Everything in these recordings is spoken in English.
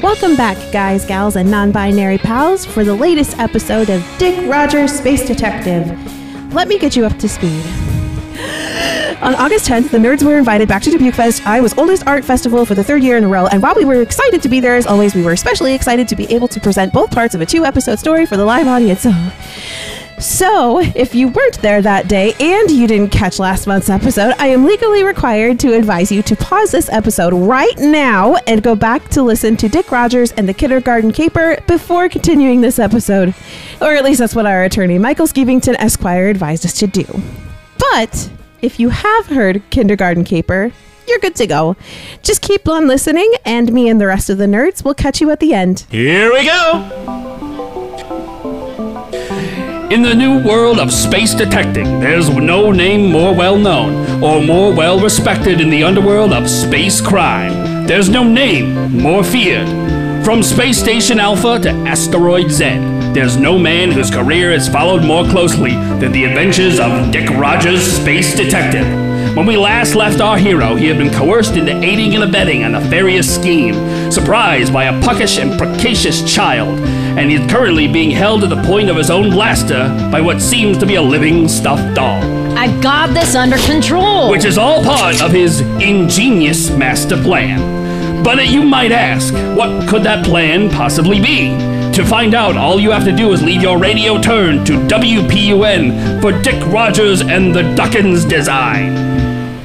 Welcome back, guys, gals, and non-binary pals, for the latest episode of Dick Rogers, Space Detective. Let me get you up to speed. On August 10th, the nerds were invited back to DBQ Fest, Iowa's oldest art festival, for the third year in a row, and while we were excited to be there, as always, we were especially excited to be able to present both parts of a 2-episode story for the live audience. So, if you weren't there that day and you didn't catch last month's episode, I am legally required to advise you to pause this episode right now and go back to listen to Dick Rogers and the Kindergarten Caper before continuing this episode. Or at least that's what our attorney, Michael Skevington Esquire, advised us to do. But if you have heard Kindergarten Caper, you're good to go. Just keep on listening, and me and the rest of the nerds will catch you at the end. Here we go! In the new world of space detecting, there's no name more well-known or more well-respected in the underworld of space crime. There's no name more feared. From Space Station Alpha to Asteroid Z, there's no man whose career is followed more closely than the adventures of Dick Rogers, Space Detective. When we last left our hero, he had been coerced into aiding and abetting a nefarious scheme, surprised by a puckish and precocious child, and he is currently being held to the point of his own blaster by what seems to be a living stuffed doll. I've got this under control. Which is all part of his ingenious master plan. But you might ask, what could that plan possibly be? To find out, all you have to do is leave your radio turned to WPUN for Dick Rogers and the Dukkan's design.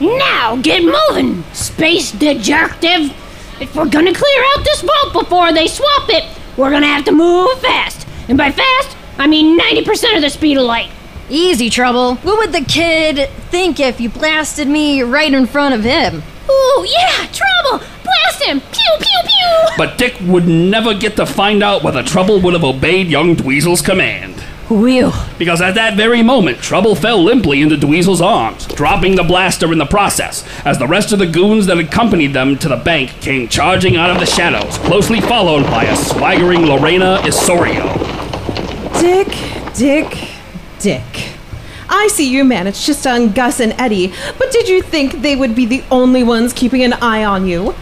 Now get moving, Space Detective. If we're gonna clear out this vault before they swap it, we're gonna have to move fast. And by fast, I mean 90% of the speed of light. Easy, Trouble. What would the kid think if you blasted me right in front of him? Ooh, yeah, Trouble! Blast him! Pew, pew, pew! But Dick would never get to find out whether Trouble would have obeyed young Dweezil's command. Whew. Because at that very moment, Trouble fell limply into Dweezil's arms, dropping the blaster in the process, as the rest of the goons that accompanied them to the bank came charging out of the shadows, closely followed by a swaggering Lorena Isorio. Dick. I see you managed to stun Gus and Eddie, but did you think they would be the only ones keeping an eye on you?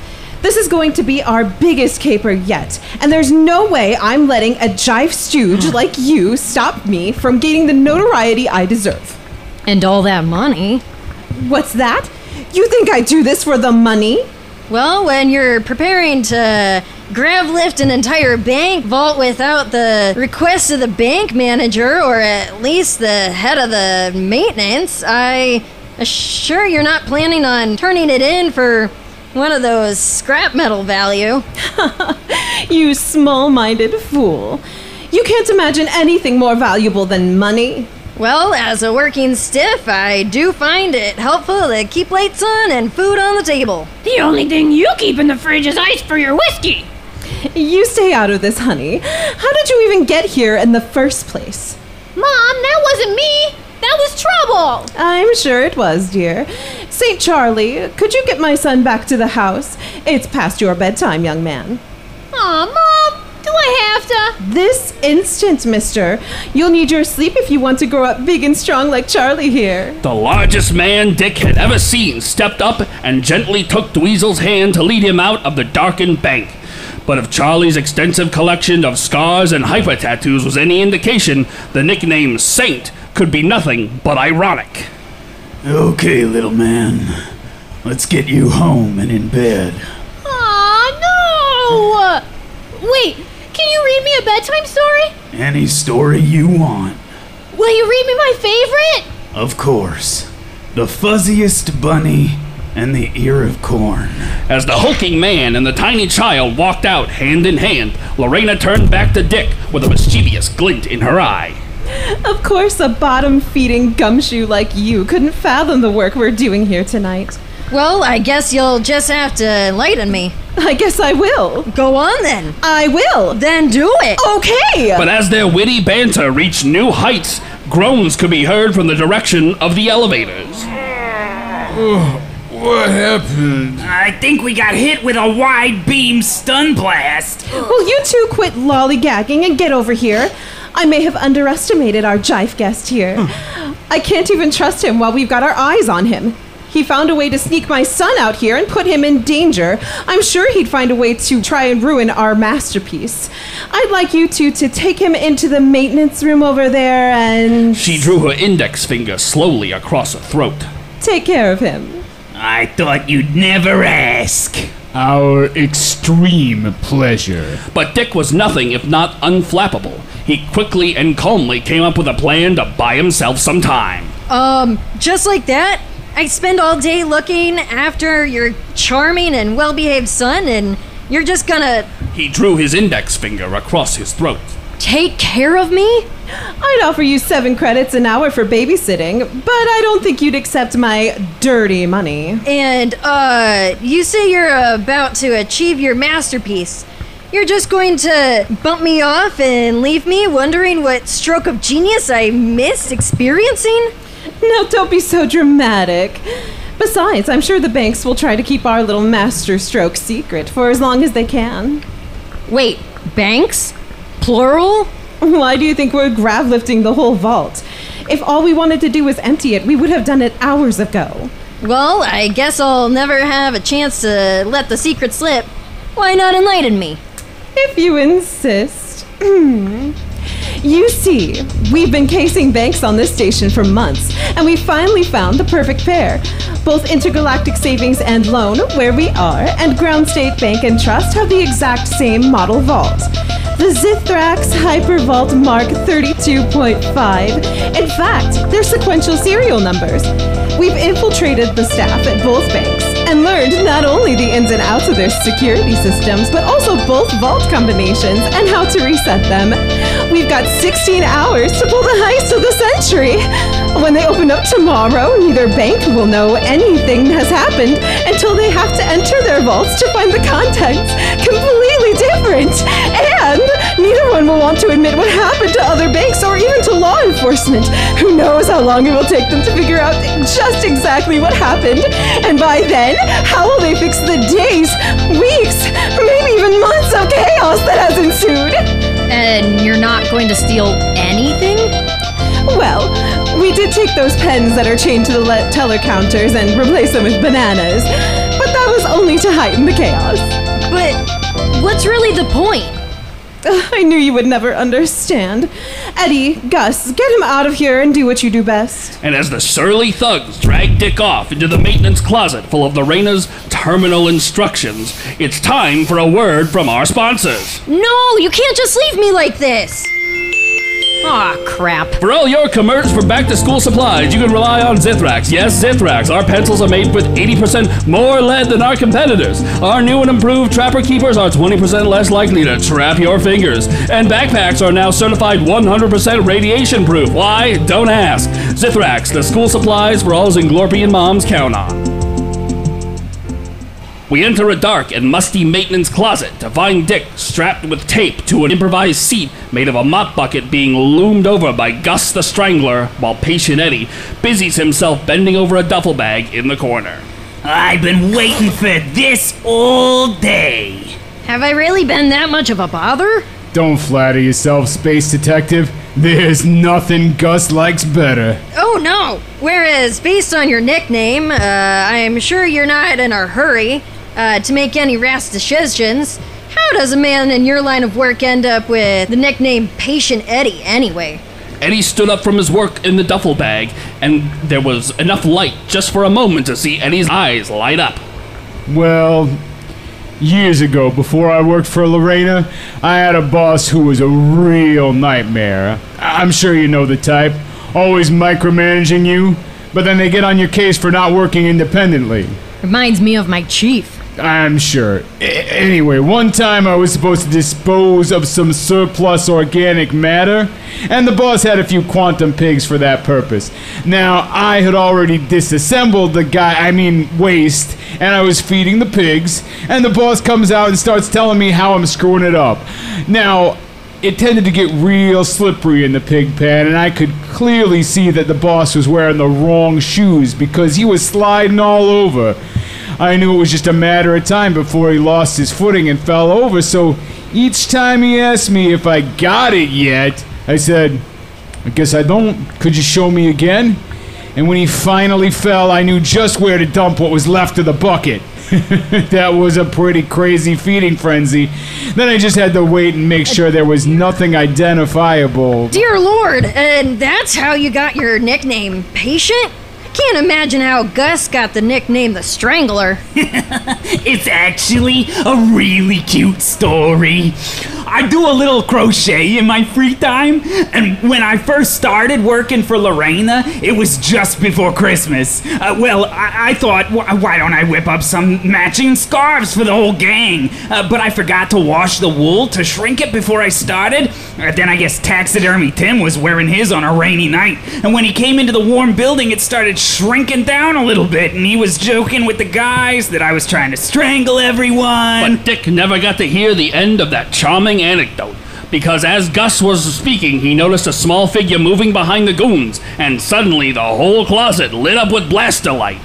This is going to be our biggest caper yet, and there's no way I'm letting a jive stooge like you stop me from gaining the notoriety I deserve. And all that money. What's that? You think I do this for the money? Well, when you're preparing to grab lift an entire bank vault without the request of the bank manager, or at least the head of the maintenance, I assure you're not planning on turning it in for one of those scrap metal value. You small-minded fool. You can't imagine anything more valuable than money. Well, as a working stiff, I do find it helpful to keep lights on and food on the table. The only thing you keep in the fridge is ice for your whiskey. You stay out of this, honey. How did you even get here in the first place? Mom, that wasn't me. That was Trouble. I'm sure it was, dear. St. Charlie, could you get my son back to the house? It's past your bedtime, young man. Aw, Mom, do I have to? This instant, mister. You'll need your sleep if you want to grow up big and strong like Charlie here. The largest man Dick had ever seen stepped up and gently took Dweezil's hand to lead him out of the darkened bank. But if Charlie's extensive collection of scars and hyper-tattoos was any indication, the nickname Saint could be nothing but ironic. Okay, little man. Let's get you home and in bed. Aw, no! Wait, can you read me a bedtime story? Any story you want. Will you read me my favorite? Of course. The Fuzziest Bunny and the Ear of Corn. As the hulking man and the tiny child walked out hand in hand, Lorena turned back to Dick with a mischievous glint in her eye. Of course, a bottom-feeding gumshoe like you couldn't fathom the work we're doing here tonight. Well, I guess you'll just have to enlighten me. I guess I will. Go on then. I will. Then do it. Okay. But as their witty banter reached new heights, groans could be heard from the direction of the elevators. What happened? I think we got hit with a wide beam stun blast. Will you two quit lollygagging and get over here? I may have underestimated our jive guest here. I can't even trust him while we've got our eyes on him. He found a way to sneak my son out here and put him in danger. I'm sure he'd find a way to try and ruin our masterpiece. I'd like you two to take him into the maintenance room over there and... She drew her index finger slowly across her throat. Take care of him. I thought you'd never ask. Our extreme pleasure. But Dick was nothing if not unflappable. He quickly and calmly came up with a plan to buy himself some time. Just like that? I spend all day looking after your charming and well-behaved son, and you're just gonna... He drew his index finger across his throat. Take care of me? I'd offer you 7 credits an hour for babysitting, but I don't think you'd accept my dirty money. And, you say you're about to achieve your masterpiece. You're just going to bump me off and leave me wondering what stroke of genius I missed experiencing? Now, don't be so dramatic. Besides, I'm sure the banks will try to keep our little master stroke secret for as long as they can. Wait, banks? Plural? Why do you think we're grab lifting the whole vault? If all we wanted to do was empty it, we would have done it hours ago. Well, I guess I'll never have a chance to let the secret slip. Why not enlighten me? If you insist. You see, we've been casing banks on this station for months, and we finally found the perfect pair. Both Intergalactic Savings and Loan, where we are, and Ground State Bank and Trust have the exact same model vault. The Zithrax Hypervault Mark 32.5. In fact, they're sequential serial numbers. We've infiltrated the staff at both banks and learned not only the ins and outs of their security systems, but also both vault combinations and how to reset them. We've got 16 hours to pull the heist of the century. When they open up tomorrow, neither bank will know anything has happened until they have to enter their vaults to find the contents completely different. And neither one will want to admit what happened to other banks or even to law enforcement. Who knows how long it will take them to figure out just exactly what happened. And by then, how will they fix the days, weeks, maybe even months of chaos that has ensued? And you're not going to steal anything? Well, we did take those pens that are chained to the teller counters and replace them with bananas, but that was only to heighten the chaos. But what's really the point? I knew you would never understand. Eddie, Gus, get him out of here and do what you do best. And as the surly thugs dragged Dick off into the maintenance closet full of Lorena's terminal instructions, it's time for a word from our sponsors. No, you can't just leave me like this. Aw, crap. For all your commerce for back-to-school supplies, you can rely on Zithrax. Yes, Zithrax. Our pencils are made with 80% more lead than our competitors. Our new and improved Trapper Keepers are 20% less likely to trap your fingers. And backpacks are now certified 100% radiation-proof. Why? Don't ask. Zithrax, the school supplies for all Zinglorpian moms count on. We enter a dark and musty maintenance closet to find Dick strapped with tape to an improvised seat made of a mop bucket being loomed over by Gus the Strangler, while patient Eddie busies himself bending over a duffel bag in the corner. I've been waiting for this all day. Have I really been that much of a bother? Don't flatter yourself, Space Detective. There's nothing Gus likes better. Oh no! Whereas, based on your nickname, I'm sure you're not in a hurry to make any rash decisions. How does a man in your line of work end up with the nickname Patient Eddie anyway? Eddie stood up from his work in the duffel bag, and there was enough light just for a moment to see Eddie's eyes light up. Well, years ago, before I worked for Lorena, I had a boss who was a real nightmare. I'm sure you know the type. Always micromanaging you, but then they get on your case for not working independently. Reminds me of my chief. I'm sure. Anyway, one time I was supposed to dispose of some surplus organic matter, and the boss had a few quantum pigs for that purpose. Now, I had already disassembled the waste, and I was feeding the pigs, and the boss comes out and starts telling me how I'm screwing it up. Now, it tended to get real slippery in the pig pen, and I could clearly see that the boss was wearing the wrong shoes because he was sliding all over. I knew it was just a matter of time before he lost his footing and fell over, so each time he asked me if I got it yet, I said, I guess I don't. Could you show me again? And when he finally fell, I knew just where to dump what was left of the bucket. That was a pretty crazy feeding frenzy. Then I just had to wait and make sure there was nothing identifiable. Dear Lord, and that's how you got your nickname, Patient? I can't imagine how Gus got the nickname the Strangler. It's actually a really cute story. I do a little crochet in my free time, and when I first started working for Lorena, it was just before Christmas. I thought, why don't I whip up some matching scarves for the whole gang? But I forgot to wash the wool to shrink it before I started. Then I guess Taxidermy Tim was wearing his on a rainy night, and when he came into the warm building, it started shrinking down a little bit, and he was joking with the guys that I was trying to strangle everyone. But Dick never got to hear the end of that charming anecdote, because as Gus was speaking, he noticed a small figure moving behind the goons, and suddenly the whole closet lit up with blaster light.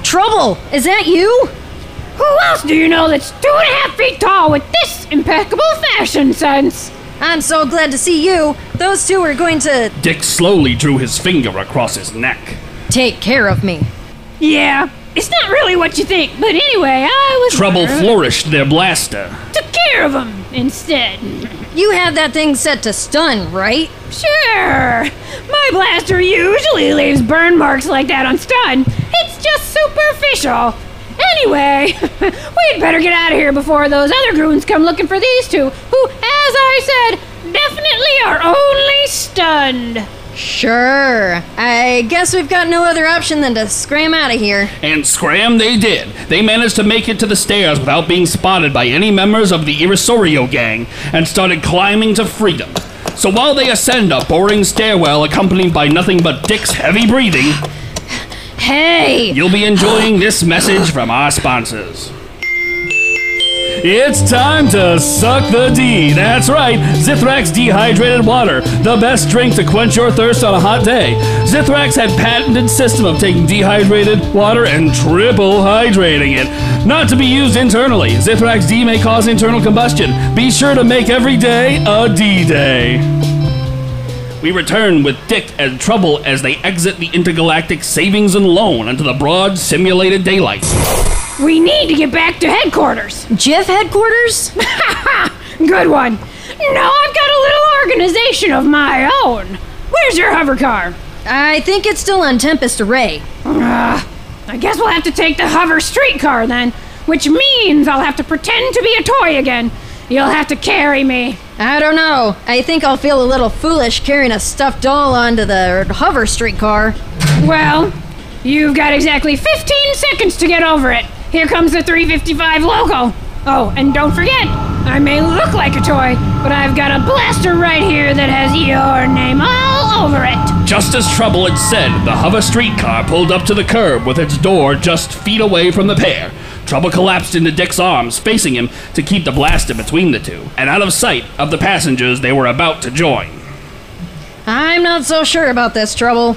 Trouble, is that you? Who else do you know that's 2.5 feet tall with this impeccable fashion sense? I'm so glad to see you. Those two are going to Dick slowly drew his finger across his neck. take care of me. Yeah, it's not really what you think, but anyway, I was... Trouble flourished their blaster. Took care of him instead. You have that thing set to stun, right? Sure. My blaster usually leaves burn marks like that on stun. It's just superficial. Anyway, we'd better get out of here before those other goons come looking for these two, who, as I said, definitely are only stunned. Sure. I guess we've got no other option than to scram out of here. And scram they did. They managed to make it to the stairs without being spotted by any members of the Irisorio gang and started climbing to freedom. So while they ascend a boring stairwell accompanied by nothing but Dick's heavy breathing, Hey! you'll be enjoying this message from our sponsors. It's time to suck the D. That's right, Zithrax Dehydrated Water, the best drink to quench your thirst on a hot day. Zithrax had patented system of taking dehydrated water and triple hydrating it. Not to be used internally, Zithrax D may cause internal combustion. Be sure to make every day a D-Day. We return with Dick and Trouble as they exit the intergalactic savings and loan into the broad simulated daylight. We need to get back to headquarters. Jeff headquarters? Good one. Now I've got a little organization of my own. Where's your hover car? I think it's still on Tempest Array. I guess we'll have to take the hover streetcar then, which means I'll have to pretend to be a toy again. You'll have to carry me. I don't know. I think I'll feel a little foolish carrying a stuffed doll onto the hover streetcar. Well, you've got exactly 15 seconds to get over it. Here comes the 355 logo. Oh, and don't forget, I may look like a toy, but I've got a blaster right here that has your name all over it. Just as Trouble had said, the hover streetcar pulled up to the curb with its door just feet away from the pair. Trouble collapsed into Dick's arms, facing him to keep the blaster between the two, and out of sight of the passengers they were about to join. I'm not so sure about this, Trouble.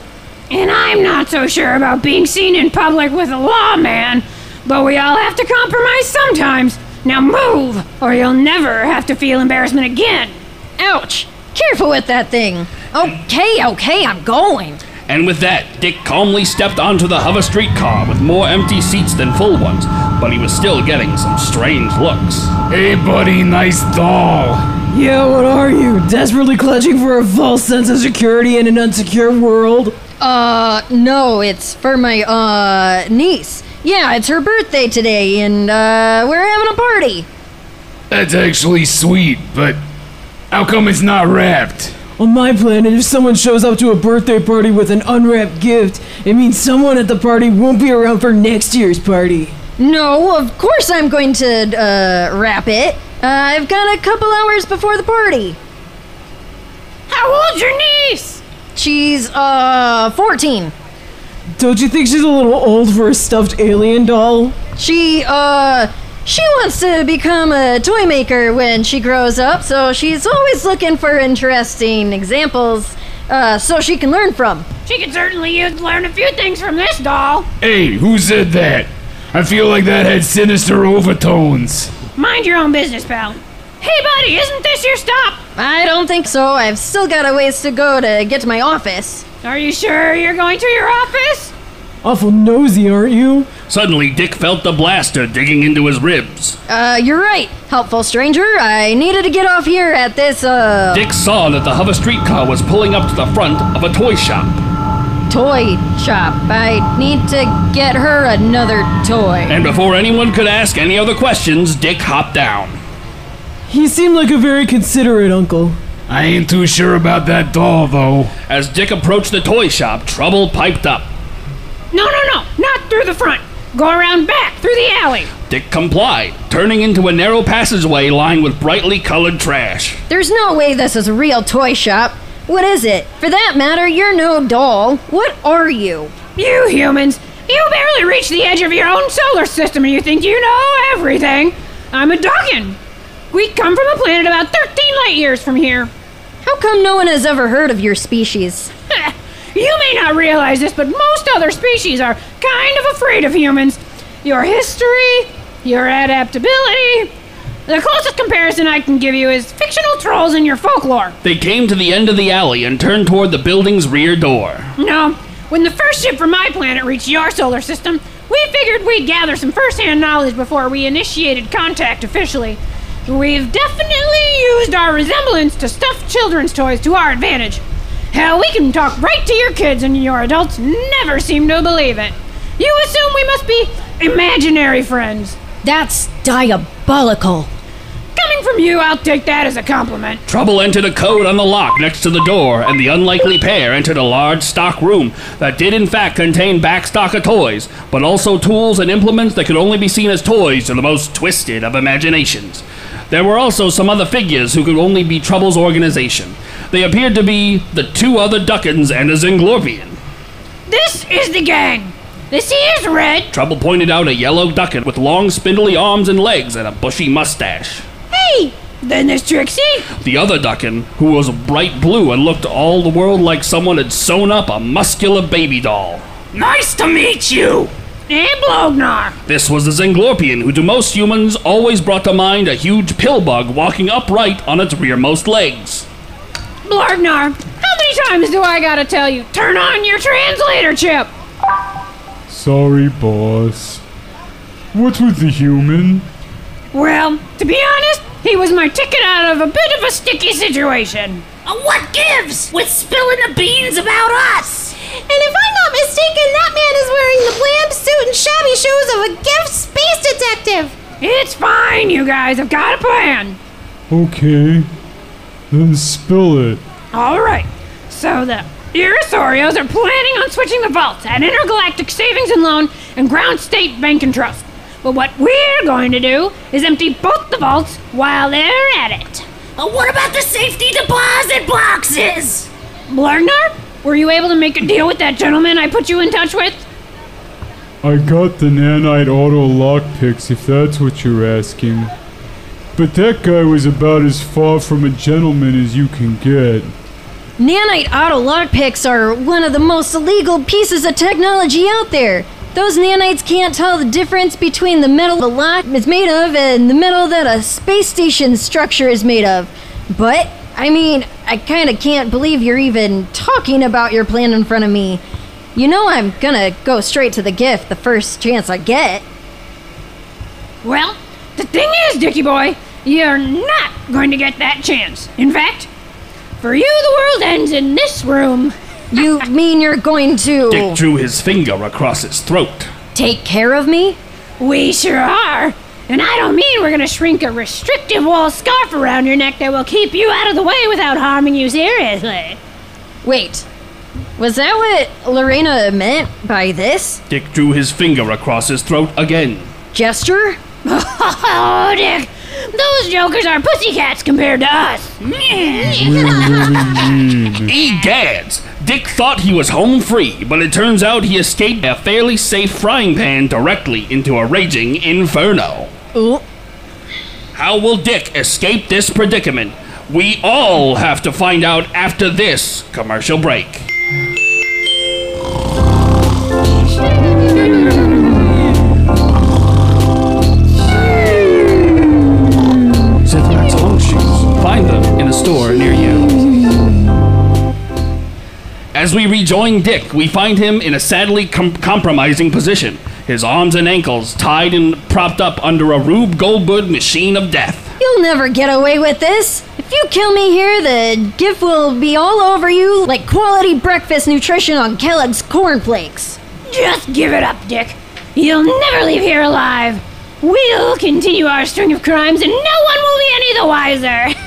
And I'm not so sure about being seen in public with a lawman, but we all have to compromise sometimes. Now move, or you'll never have to feel embarrassment again. Ouch! Careful with that thing. Okay, I'm going. And with that, Dick calmly stepped onto the hover streetcar with more empty seats than full ones, but he was still getting some strange looks. Hey, buddy, nice doll. Yeah, what are you? Desperately clutching for a false sense of security in an unsecure world? No, it's for my, niece. Yeah, it's her birthday today, and, we're having a party. That's actually sweet, but how come it's not wrapped? On my planet, if someone shows up to a birthday party with an unwrapped gift, it means someone at the party won't be around for next year's party. No, of course I'm going to, wrap it. I've got a couple hours before the party. How old's your niece? She's, 14. Don't you think she's a little old for a stuffed alien doll? She wants to become a toy maker when she grows up, so she's always looking for interesting examples, so she can learn from. She could certainly learn a few things from this doll. Hey, who said that? I feel like that had sinister overtones. Mind your own business, pal. Hey, buddy, isn't this your stop? I don't think so. I've still got a ways to go to get to my office. Are you sure you're going to your office? Awful nosy, aren't you? Suddenly, Dick felt the blaster digging into his ribs. You're right, helpful stranger. I needed to get off here at this, Dick saw that the hover streetcar was pulling up to the front of a toy shop. toy shop. I need to get her another toy. And before anyone could ask any other questions, Dick hopped down. He seemed like a very considerate uncle. I ain't too sure about that doll, though. As Dick approached the toy shop, Trouble piped up. No, not through the front. Go around back, through the alley. Dick complied, turning into a narrow passageway lined with brightly colored trash. There's no way this is a real toy shop. What is it? For that matter, you're no doll. What are you? You humans, you barely reach the edge of your own solar system and you think you know everything. I'm a Dukkan. We come from a planet about 13 light years from here. How come no one has ever heard of your species? You may not realize this, but most other species are kind of afraid of humans. Your history, your adaptability. The closest comparison I can give you is fictional trolls in your folklore. They came to the end of the alley and turned toward the building's rear door. No, when the first ship from my planet reached your solar system, we figured we'd gather some first-hand knowledge before we initiated contact officially. We've definitely used our resemblance to stuff children's toys to our advantage. Hell, we can talk right to your kids and your adults never seem to believe it. You assume we must be imaginary friends. That's diabolical. Coming from you, I'll take that as a compliment. Trouble entered a code on the lock next to the door, and the unlikely pair entered a large stock room that did in fact contain back stock of toys, but also tools and implements that could only be seen as toys to the most twisted of imaginations. There were also some other figures who could only be Trouble's organization. They appeared to be the two other Dukkans and a Zinglorpian. This is the gang. This here's Red. Trouble pointed out a yellow Dukkan with long spindly arms and legs and a bushy mustache. Hey, then there's Trixie. The other Dukkan, who was bright blue and looked all the world like someone had sewn up a muscular baby doll. Nice to meet you! And Blognar. This was the Zinglorpian, who to most humans always brought to mind a huge pill bug walking upright on its rearmost legs. Blognar, how many times do I gotta tell you, turn on your translator chip? Sorry, boss. What's with the human? Well, to be honest, he was my ticket out of a bit of a sticky situation. What gives? With spilling the beans about us! And if I'm not mistaken, that man is wearing the bland suit and shabby shoes of a gift space detective. It's fine, you guys. I've got a plan. Okay. Then spill it. All right. So the Irrisorios are planning on switching the vaults at Intergalactic Savings and Loan and Ground State Bank and Trust. But what we're going to do is empty both the vaults while they're at it. What about the safety deposit boxes? Blargnar, were you able to make a deal with that gentleman I put you in touch with? I got the nanite auto lockpicks, if that's what you're asking. But that guy was about as far from a gentleman as you can get. Nanite auto lockpicks are one of the most illegal pieces of technology out there. Those nanites can't tell the difference between the metal the lock is made of and the metal that a space station structure is made of. But, I mean, I kinda can't believe you're even talking about your plan in front of me. You know I'm gonna go straight to the gift the first chance I get. Well, the thing is, Dickie boy, you're not going to get that chance. In fact, for you the world ends in this room. You mean you're going to... Dick drew his finger across his throat. Take care of me? We sure are. And I don't mean we're gonna shrink a restrictive wool scarf around your neck that will keep you out of the way without harming you seriously. Wait, was that what Lorena meant by this? Dick drew his finger across his throat again. Gesture? Oh, Dick, those jokers are pussycats compared to us. Egads! Dick thought he was home free, but it turns out he escaped a fairly safe frying pan directly into a raging inferno. Ooh. How will Dick escape this predicament? We all have to find out after this commercial break. Zithrax find them in a store near you. As we rejoin Dick, we find him in a sadly compromising position. His arms and ankles tied and propped up under a Rube Goldberg machine of death. You'll never get away with this. If you kill me here, the gift will be all over you like quality breakfast nutrition on Kellogg's cornflakes. Just give it up, Dick. You'll never leave here alive. We'll continue our string of crimes and no one will be any the wiser.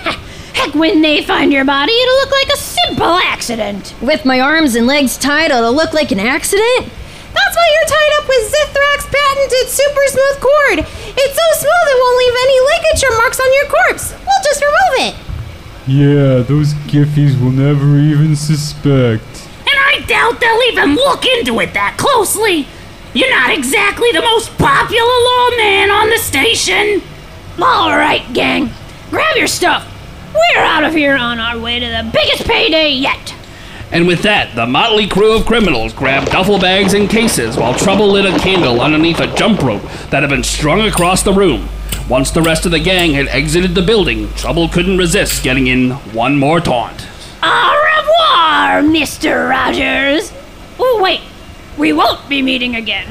Heck, when they find your body, it'll look like a simple accident. With my arms and legs tied, it'll look like an accident? That's why you're tied up with Zithrak's patented super smooth cord. It's so smooth it won't leave any ligature marks on your corpse. We'll just remove it. Yeah, those Giffies will never even suspect. And I doubt they'll even look into it that closely. You're not exactly the most popular lawman on the station. All right, gang. Grab your stuff. We're out of here on our way to the biggest payday yet. And with that, the motley crew of criminals grabbed duffel bags and cases while Trouble lit a candle underneath a jump rope that had been strung across the room. Once the rest of the gang had exited the building, Trouble couldn't resist getting in one more taunt. Au revoir, Mr. Rogers. Oh, wait. We won't be meeting again.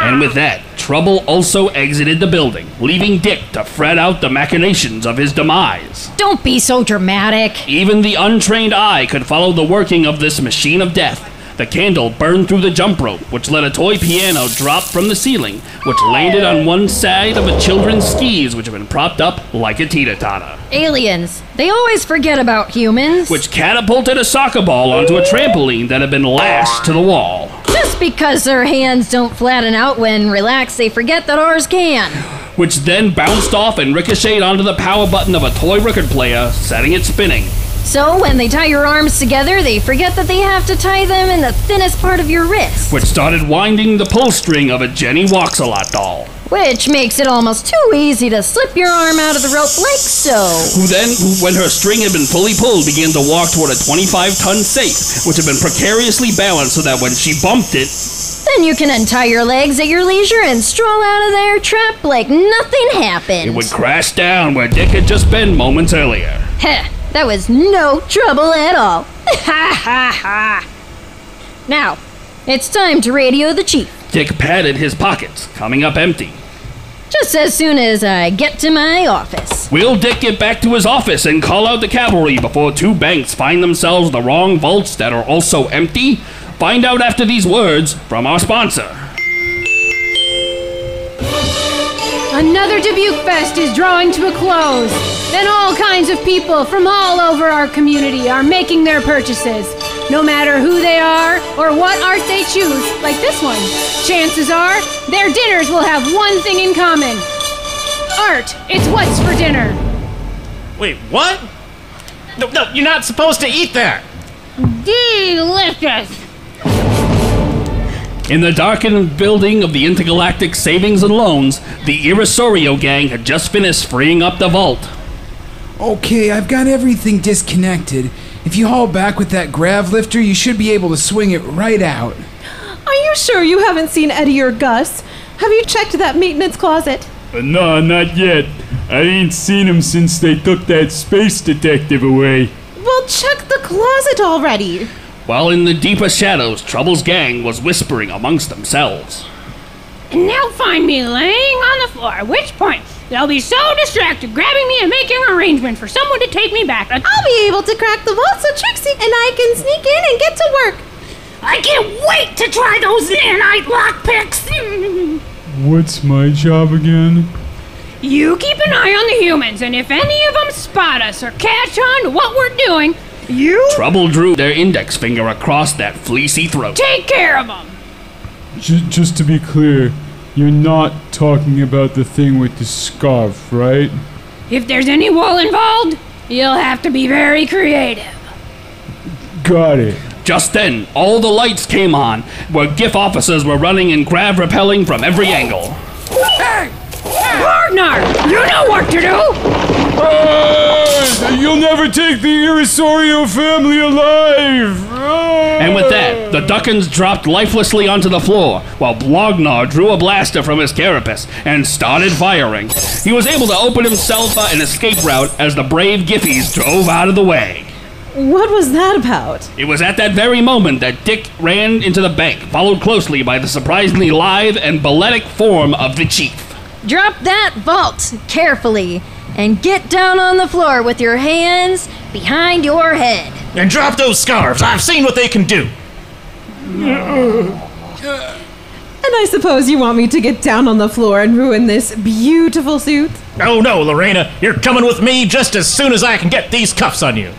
And with that, Trouble also exited the building, leaving Dick to fret out the machinations of his demise. Don't be so dramatic. Even the untrained eye could follow the working of this machine of death. The candle burned through the jump rope, which let a toy piano drop from the ceiling, which landed on one side of a children's skis, which had been propped up like a teeter-totter. Aliens. They always forget about humans. Which catapulted a soccer ball onto a trampoline that had been lashed to the wall. Just because their hands don't flatten out when relaxed, they forget that ours can. Which then bounced off and ricocheted onto the power button of a toy record player, setting it spinning. So when they tie your arms together, they forget that they have to tie them in the thinnest part of your wrist. Which started winding the pull string of a Jenny Walks-A-Lot doll. Which makes it almost too easy to slip your arm out of the rope like so. Who then, when her string had been fully pulled, began to walk toward a 25-ton safe, which had been precariously balanced so that when she bumped it... Then you can untie your legs at your leisure and stroll out of there trapped like nothing happened. It would crash down where Dick had just been moments earlier. Heh, that was no trouble at all. Ha ha ha. Now, it's time to radio the chief. Dick patted his pockets, coming up empty. Just as soon as I get to my office. Will Dick get back to his office and call out the cavalry before two banks find themselves in the wrong vaults that are also empty? Find out after these words from our sponsor. Another DBQ Fest is drawing to a close. Then all kinds of people from all over our community are making their purchases. No matter who they are or what art they choose, like this one. Chances are, their dinners will have one thing in common. Art. It's what's for dinner. Wait, what? No, you're not supposed to eat that. Delicious. In the darkened building of the Intergalactic Savings and Loans, the Irisorio gang had just finished freeing up the vault. Okay, I've got everything disconnected. If you haul back with that grav lifter, you should be able to swing it right out. Are you sure you haven't seen Eddie or Gus? Have you checked that maintenance closet? No, not yet. I ain't seen him since they took that space detective away. Well, check the closet already. While in the deeper shadows, Trouble's gang was whispering amongst themselves. And they'll find me laying on the floor, at which point they'll be so distracted grabbing me and making arrangements for someone to take me back. I'll be able to crack the vault so Trixie and I can sneak in and get to work. I can't wait to try those nanite lockpicks. What's my job again? You keep an eye on the humans, and if any of them spot us or catch on to what we're doing, you... Trouble drew their index finger across that fleecy throat. Take care of them. Just to be clear, you're not talking about the thing with the scarf, right? If there's any wool involved, you'll have to be very creative. Got it. Just then, all the lights came on, where GIF officers were running and grav repelling from every angle. Hey! Partner! You know what to do! You'll never take the Irisorio family alive! And with that, the the Duckans dropped lifelessly onto the floor, while Blognar drew a blaster from his carapace and started firing. He was able to open himself an escape route as the brave Giffies drove out of the way. What was that about? It was at that very moment that Dick ran into the bank, followed closely by the surprisingly lithe and balletic form of the Chief. Drop that vault carefully and get down on the floor with your hands behind your head. And drop those scarves. I've seen what they can do. And I suppose you want me to get down on the floor and ruin this beautiful suit? Oh no, Lorena. You're coming with me just as soon as I can get these cuffs on you.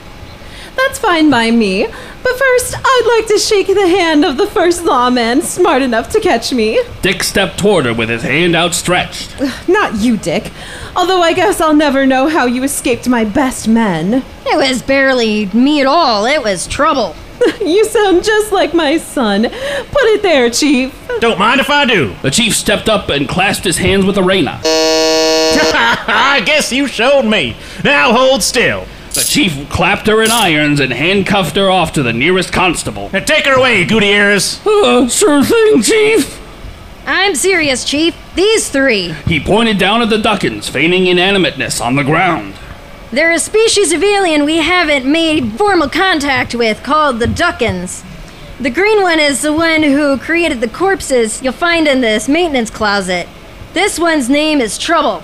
That's fine by me. But first, I'd like to shake the hand of the first lawman smart enough to catch me. Dick stepped toward her with his hand outstretched. Not you, Dick. Although I guess I'll never know how you escaped my best men. It was barely me at all. It was Trouble. You sound just like my son. Put it there, Chief. Don't mind if I do. The Chief stepped up and clasped his hands with Lorena. I guess you showed me. Now hold still. The Chief clapped her in irons and handcuffed her off to the nearest constable. Now take her away, Gutierrez. Sure thing, Chief. I'm serious, Chief. These three. He pointed down at the Duckans, feigning inanimateness on the ground. They're a species of alien we haven't made formal contact with called the Duckans. The green one is the one who created the corpses you'll find in this maintenance closet. This one's name is Trouble.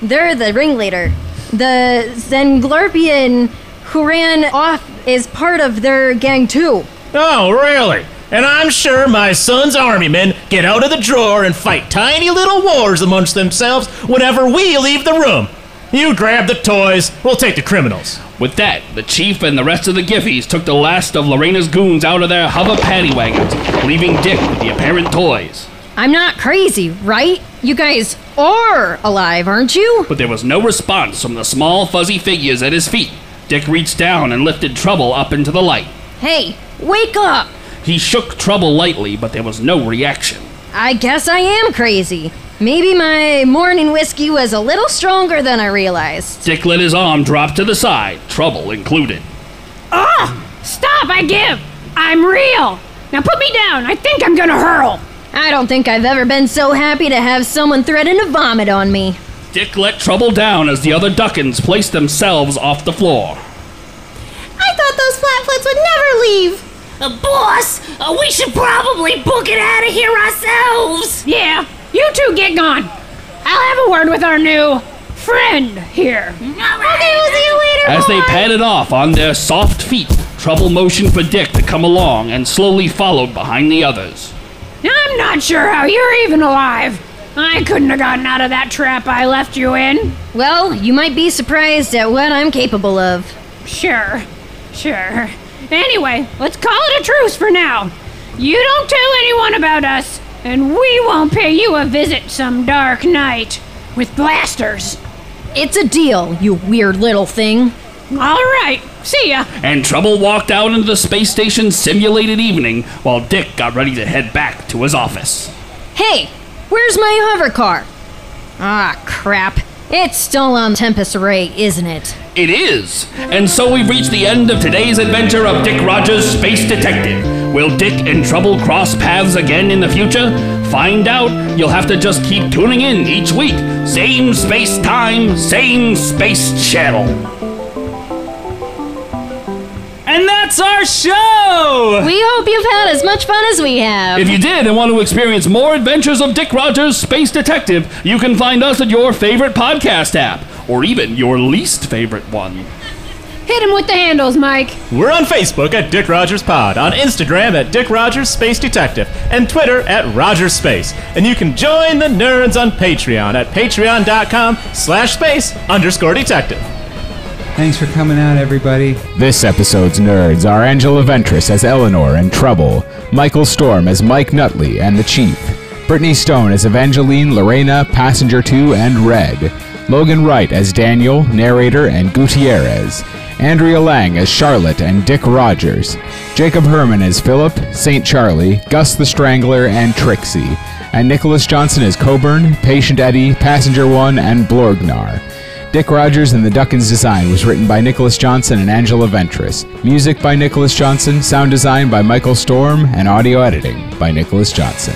They're the ringleader. The Zenglarpian who ran off is part of their gang too. Oh, really? And I'm sure my son's army men get out of the drawer and fight tiny little wars amongst themselves whenever we leave the room. You grab the toys, we'll take the criminals. With that, the Chief and the rest of the Giffies took the last of Lorena's goons out of their hover paddy wagons, leaving Dick with the apparent toys. I'm not crazy, right? You guys are alive, aren't you? But there was no response from the small, fuzzy figures at his feet. Dick reached down and lifted Trouble up into the light. Hey, wake up! He shook Trouble lightly, but there was no reaction. I guess I am crazy. Maybe my morning whiskey was a little stronger than I realized. Dick let his arm drop to the side, Trouble included. Stop, I give! I'm real! Now put me down, I think I'm gonna hurl! I don't think I've ever been so happy to have someone threaten to vomit on me. Dick let Trouble down as the other Duckans placed themselves off the floor. I thought those flatfoots would never leave. Boss, we should probably book it out of here ourselves. Yeah, you two get gone. I'll have a word with our new friend here. Okay, we'll see you later, As they boy. padded off on their soft feet, Trouble motioned for Dick to come along and slowly followed behind the others. I'm not sure how you're even alive. I couldn't have gotten out of that trap I left you in. Well, you might be surprised at what I'm capable of. Sure. Anyway, let's call it a truce for now. You don't tell anyone about us, and we won't pay you a visit some dark night with blasters. It's a deal, you weird little thing. All right, see ya. And Trouble walked out into the space station's simulated evening while Dick got ready to head back to his office. Hey, where's my hover car? Ah, crap. It's still on Tempest Array, isn't it? It is! And so we've reached the end of today's adventure of Dick Rogers, Space Detective. Will Dick and Trouble cross paths again in the future? Find out. You'll have to just keep tuning in each week. Same space time, same space channel. And that's our show! We hope you've had as much fun as we have. If you did and want to experience more adventures of Dick Rogers, Space Detective, you can find us at your favorite podcast app, or even your least favorite one. Hit him with the handles, Mike. We're on Facebook at Dick Rogers Pod, on Instagram at Dick Rogers Space Detective, and Twitter at Rogers Space. And you can join the nerds on Patreon at patreon.com/space_detective. Thanks for coming out, everybody. This episode's nerds are Angela Ventris as Eleanor and Trouble, Michael Storm as Mike Nutley and the Chief, Brittany Stone as Evangeline, Lorena, Passenger 2, and Red, Logan Wright as Daniel, narrator, and Gutierrez, Andrea Lang as Charlotte and Dick Rogers, Jacob Herman as Philip, St. Charlie, Gus the Strangler, and Trixie, and Nicholas Johnson as Coburn, Patient Eddie, Passenger 1, and Blorgnar. Dick Rogers and the Dukkan's design was written by Nicholas Johnson and Angela Ventris. Music by Nicholas Johnson, sound design by Michael Storm, and audio editing by Nicholas Johnson.